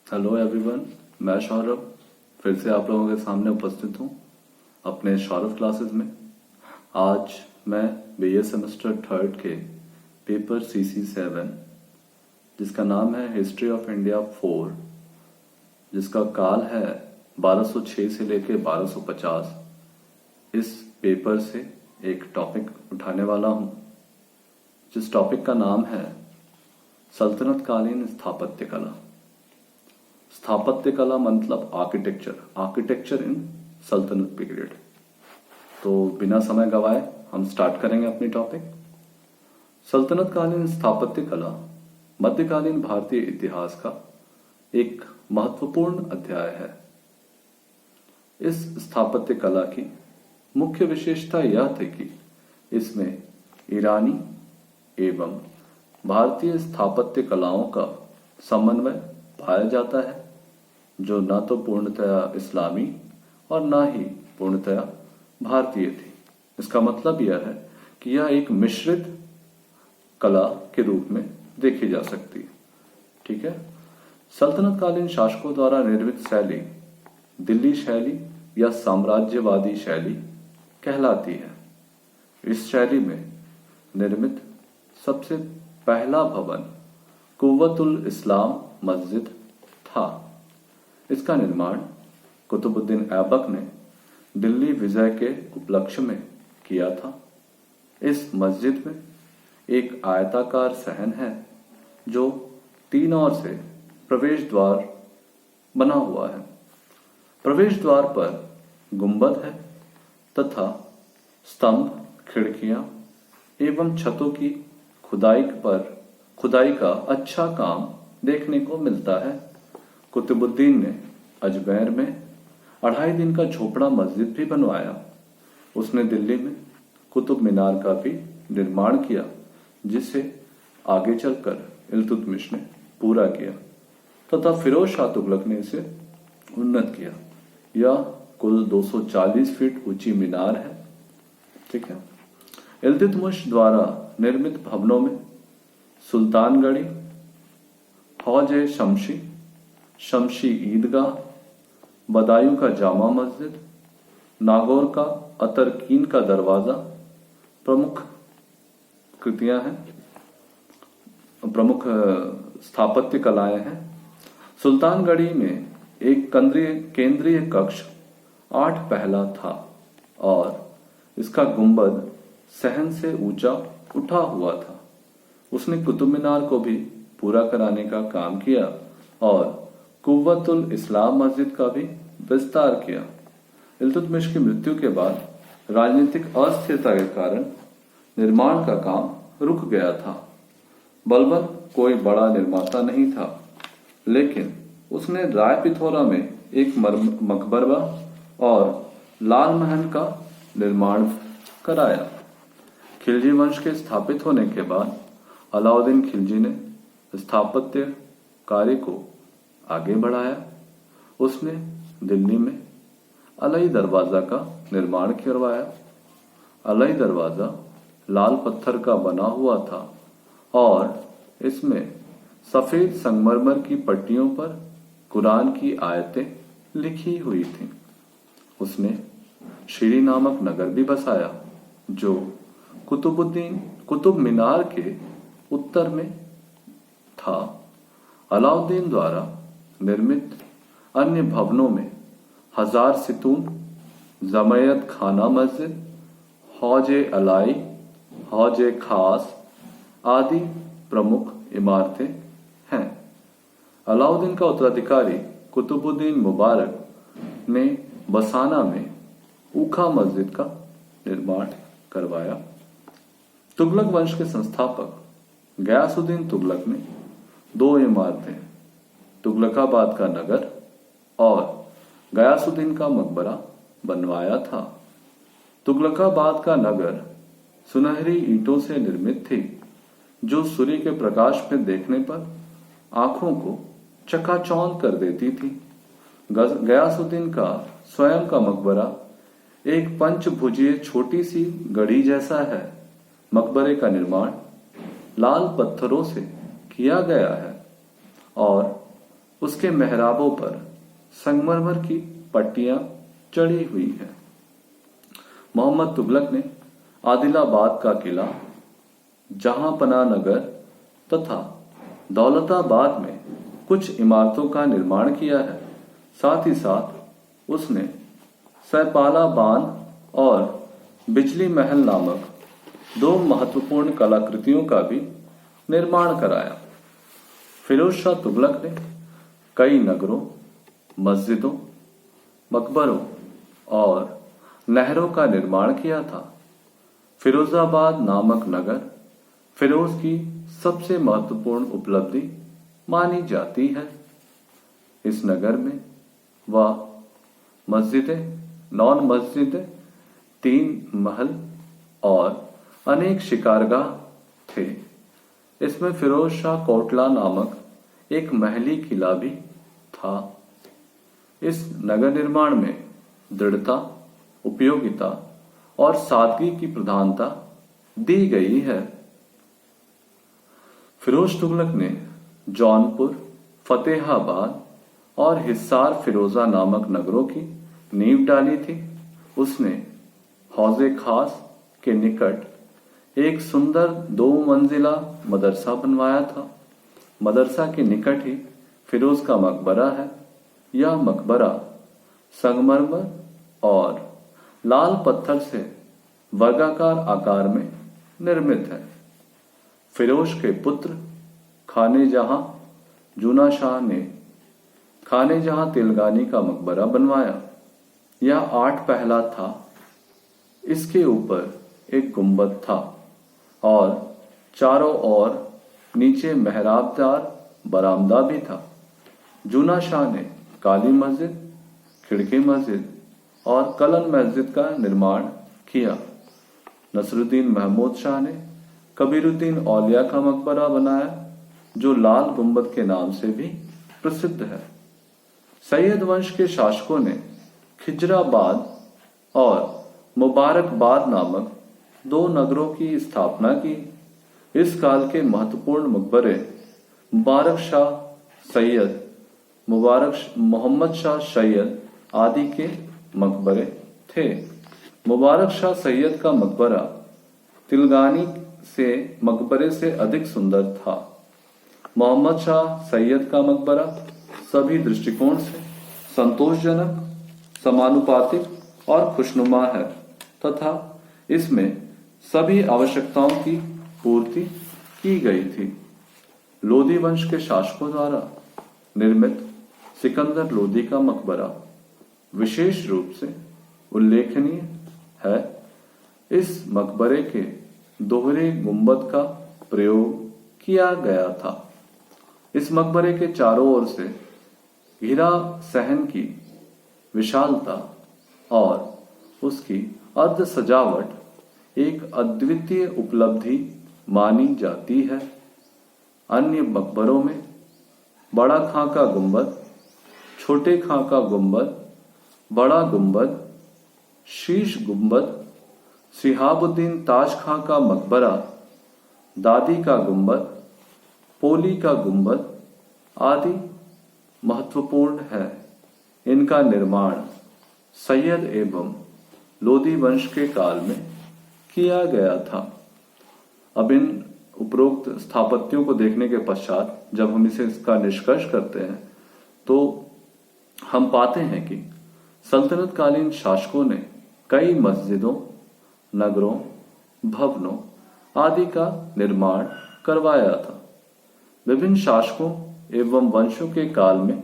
Hello everyone, मैं सौरभ फिर से आप लोगों के सामने उपस्थित हूँ अपने सौरभ क्लासेस में। आज मैं बीए सेमेस्टर थर्ड के पेपर CC7 जिसका नाम है हिस्ट्री ऑफ इंडिया 4, जिसका काल है 1206 से लेके 1250, इस पेपर से एक टॉपिक उठाने वाला हूँ जिस टॉपिक का नाम है सल्तनत कालीन स्थापत्य कला। स्थापत्य कला मतलब आर्किटेक्चर इन सल्तनत पीरियड। तो बिना समय गवाए हम स्टार्ट करेंगे अपनी टॉपिक। सल्तनत कालीन स्थापत्य कला मध्यकालीन भारतीय इतिहास का एक महत्वपूर्ण अध्याय है। इस स्थापत्य कला की मुख्य विशेषता यह थी कि इसमें ईरानी एवं भारतीय स्थापत्य कलाओं का समन्वय पाया जाता है, जो न तो पूर्णतया इस्लामी और न ही पूर्णतया भारतीय थी। इसका मतलब यह है कि यह एक मिश्रित कला के रूप में देखी जा सकती है। ठीक है। सल्तनत कालीन शासकों द्वारा निर्मित शैली दिल्ली शैली या साम्राज्यवादी शैली कहलाती है। इस शैली में निर्मित सबसे पहला भवन कुव्वतुल इस्लाम मस्जिद था। इसका निर्माण कुतुबुद्दीन ऐबक ने दिल्ली विजय के उपलक्ष्य में किया था। इस मस्जिद में एक आयताकार सहन है जो 3 ओर से प्रवेश द्वार बना हुआ है। प्रवेश द्वार पर गुंबद है तथा स्तंभ, खिड़कियां एवं छतों की खुदाई का अच्छा काम देखने को मिलता है। कुतुबुद्दीन ने अजमेर में 2.5 दिन का झोपड़ा मस्जिद भी बनवाया। उसने दिल्ली में कुतुब मीनार का भी निर्माण किया, जिसे आगे चलकर इल्तुतमिश ने पूरा किया तथा फिरोज शाह तुगलक ने इसे उन्नत किया। यह कुल 240 फीट ऊंची मीनार है। ठीक है। इल्तुतमिश द्वारा निर्मित भवनों में सुल्तानगढ़ी, हौज शमशी ईदगाह, बदायूं का जामा मस्जिद, नागौर का अतरकीन का दरवाजा प्रमुख कृतियां हैं, प्रमुख स्थापत्य कलाएं हैं। सुल्तानगढ़ी में एक केंद्रीय कक्ष 8 पहला था और इसका गुंबद सहन से ऊंचा उठा हुआ था। उसने कुतुब मीनार को भी पूरा कराने का काम किया और कुव्वतुल इस्लाम मस्जिद का भी विस्तार किया। इल्तुतमिश की मृत्यु के बाद राजनीतिक अस्थिरता के कारण निर्माण का काम रुक गया था। बलबन कोई बड़ा निर्माता नहीं था, लेकिन उसने राय पिथौरा में एक मकबरा और लाल महल का निर्माण कराया। खिलजी वंश के स्थापित होने के बाद अलाउद्दीन खिलजी ने स्थापत्य कार्य को आगे बढ़ाया। उसने दिल्ली में अलई दरवाजा का निर्माण करवाया। अलई दरवाजा लाल पत्थर का बना हुआ था और इसमें सफेद संगमरमर की पट्टियों पर कुरान की आयतें लिखी हुई थीं। उसने शीरी नामक नगर भी बसाया, जो कुतुब मीनार के उत्तर में था। अलाउद्दीन द्वारा निर्मित अन्य भवनों में हजार सितून, जमयत खाना मस्जिद, हौजे अलाई, हौजे खास आदि प्रमुख इमारतें हैं। अलाउद्दीन का उत्तराधिकारी कुतुबुद्दीन मुबारक ने बसाना में ऊखा मस्जिद का निर्माण करवाया। तुगलक वंश के संस्थापक गयासुद्दीन तुगलक ने 2 इमारतें, तुगलकाबाद का नगर और गयासुद्दीन का मकबरा बनवाया था। तुगलकाबाद का नगर सुनहरी ईंटों से निर्मित थी, जो सूर्य के प्रकाश में देखने पर आंखों को चकाचौंध कर देती थी। गयासुद्दीन का स्वयं का मकबरा एक पंचभुजीय छोटी सी गढ़ी जैसा है। मकबरे का निर्माण लाल पत्थरों से किया गया है और उसके मेहराबों पर संगमरमर की पट्टियां चढ़ी हुई है। मोहम्मद तुगलक ने आदिलाबाद का किला, जहांपना नगर तथा दौलताबाद में कुछ इमारतों का निर्माण किया है। साथ ही साथ उसने सैपाला बांध और बिजली महल नामक दो महत्वपूर्ण कलाकृतियों का भी निर्माण कराया। फिरोज शाह तुगलक ने कई नगरों, मस्जिदों, मकबरों और नहरों का निर्माण किया था। फिरोजाबाद नामक नगर फिरोज की सबसे महत्वपूर्ण उपलब्धि मानी जाती है। इस नगर में वह मस्जिदें, नॉन मस्जिदें, 3 महल और अनेक शिकारगाह थे। इसमें फिरोज शाह कोटला नामक एक महली किला भी था। इस नगर निर्माण में दृढ़ता, उपयोगिता और सादगी की प्रधानता दी गई है। फिरोज तुगलक ने जौनपुर, फतेहाबाद और हिसार फिरोजा नामक नगरों की नींव डाली थी। उसने हौजे खास के निकट एक सुंदर 2 मंजिला मदरसा बनवाया था। मदरसा के निकट ही फिरोज का मकबरा है। यह मकबरा संगमरमर और लाल पत्थर से वर्गाकार आकार में निर्मित है। फिरोज के पुत्र खाने जहां जूना शाह ने खाने जहां तिलगानी का मकबरा बनवाया। यह 8 पहला था। इसके ऊपर एक गुंबद था और चारों ओर नीचे मेहराबदार बरामदा भी था। जूना शाह ने काली मस्जिद, खिड़की मस्जिद और कलन मस्जिद का निर्माण किया। नसरुद्दीन महमूद शाह ने कबीरुद्दीन औलिया का मकबरा बनाया, जो लाल गुंबद के नाम से भी प्रसिद्ध है। सैयद वंश के शासकों ने खिजराबाद और मुबारकबाद नामक 2 नगरों की स्थापना की। इस काल के महत्वपूर्ण मकबरे मुबारक शाह सैयद, मोहम्मद शाह सैयद आदि के मकबरे थे। मुबारक शाह सैयद का मकबरा तिलगानी से मकबरे से अधिक सुंदर था। मोहम्मद शाह सैयद का मकबरा सभी दृष्टिकोण से संतोषजनक, समानुपातिक और खुशनुमा है तथा इसमें सभी आवश्यकताओं की पूर्ति की गई थी। लोदी वंश के शासकों द्वारा निर्मित सिकंदर लोदी का मकबरा विशेष रूप से उल्लेखनीय है। इस मकबरे के दोहरे गुंबद का प्रयोग किया गया था। इस मकबरे के चारों ओर से हीरा सहन की विशालता और उसकी अर्ध सजावट एक अद्वितीय उपलब्धि मानी जाती है। अन्य मकबरों में बड़ा खां का गुंबद, छोटे खां का गुंबद, बड़ा गुंबद, शीश गुंबद, सिहाबुद्दीन ताज खां का मकबरा, दादी का गुंबद, पोली का गुंबद आदि महत्वपूर्ण है। इनका निर्माण सैयद एवं लोदी वंश के काल में किया गया था। अब इन उपरोक्त स्थापत्यों को देखने के पश्चात जब हम इसका निष्कर्ष करते हैं तो हम पाते हैं कि सल्तनतकालीन शासकों ने कई मस्जिदों, नगरों, भवनों आदि का निर्माण करवाया था। विभिन्न शासकों एवं वंशों के काल में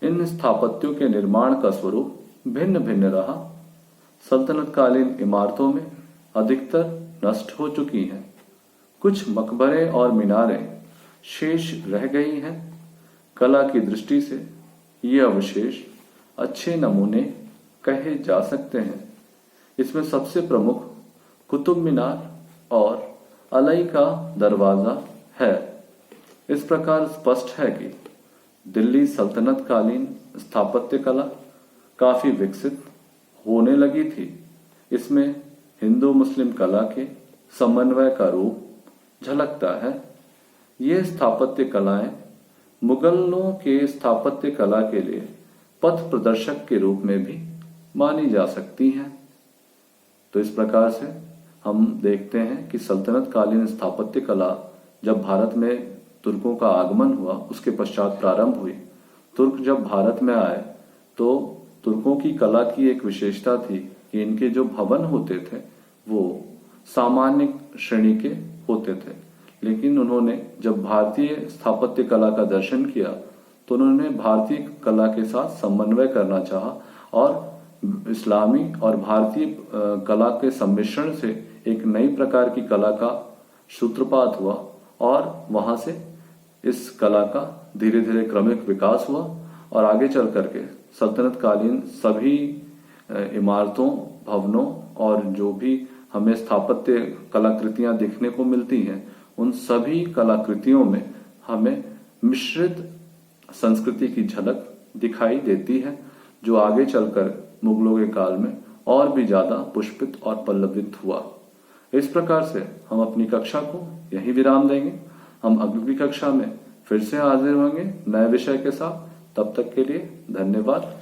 इन स्थापत्यों के निर्माण का स्वरूप भिन्न भिन्न रहा। सल्तनतकालीन इमारतों में अधिकतर नष्ट हो चुकी हैं। कुछ मकबरे और मीनारें शेष रह गई हैं। कला की दृष्टि से ये अवशेष अच्छे नमूने कहे जा सकते हैं। इसमें सबसे प्रमुख कुतुब मीनार और अलई का दरवाजा है। इस प्रकार स्पष्ट है कि दिल्ली सल्तनत कालीन स्थापत्य कला काफी विकसित होने लगी थी। इसमें हिंदू मुस्लिम कला के समन्वय का रूप झलकता है। ये स्थापत्य कलाएं मुगलों के स्थापत्य कला के लिए पथ प्रदर्शक के रूप में भी मानी जा सकती हैं। तो इस प्रकार से हम देखते हैं कि सल्तनत कालीन स्थापत्य कला जब भारत में तुर्कों का आगमन हुआ उसके पश्चात प्रारंभ हुई। तुर्क जब भारत में आए तो तुर्कों की कला की एक विशेषता थी कि इनके जो भवन होते थे वो सामान्य श्रेणी के होते थे, लेकिन उन्होंने जब भारतीय स्थापत्य कला का दर्शन किया तो उन्होंने भारतीय कला के साथ समन्वय करना चाहा और इस्लामी और भारतीय कला के सम्मिश्रण से एक नई प्रकार की कला का सूत्रपात हुआ और वहां से इस कला का धीरे धीरे क्रमिक विकास हुआ और आगे चल करके सल्तनत कालीन सभी इमारतों, भवनों और जो भी हमें स्थापत्य कलाकृतियां देखने को मिलती हैं उन सभी कलाकृतियों में हमें मिश्रित संस्कृति की झलक दिखाई देती है, जो आगे चलकर मुगलों के काल में और भी ज्यादा पुष्पित और पल्लवित हुआ। इस प्रकार से हम अपनी कक्षा को यही विराम देंगे। हम अगली कक्षा में फिर से हाजिर होंगे नए विषय के साथ। तब तक के लिए धन्यवाद।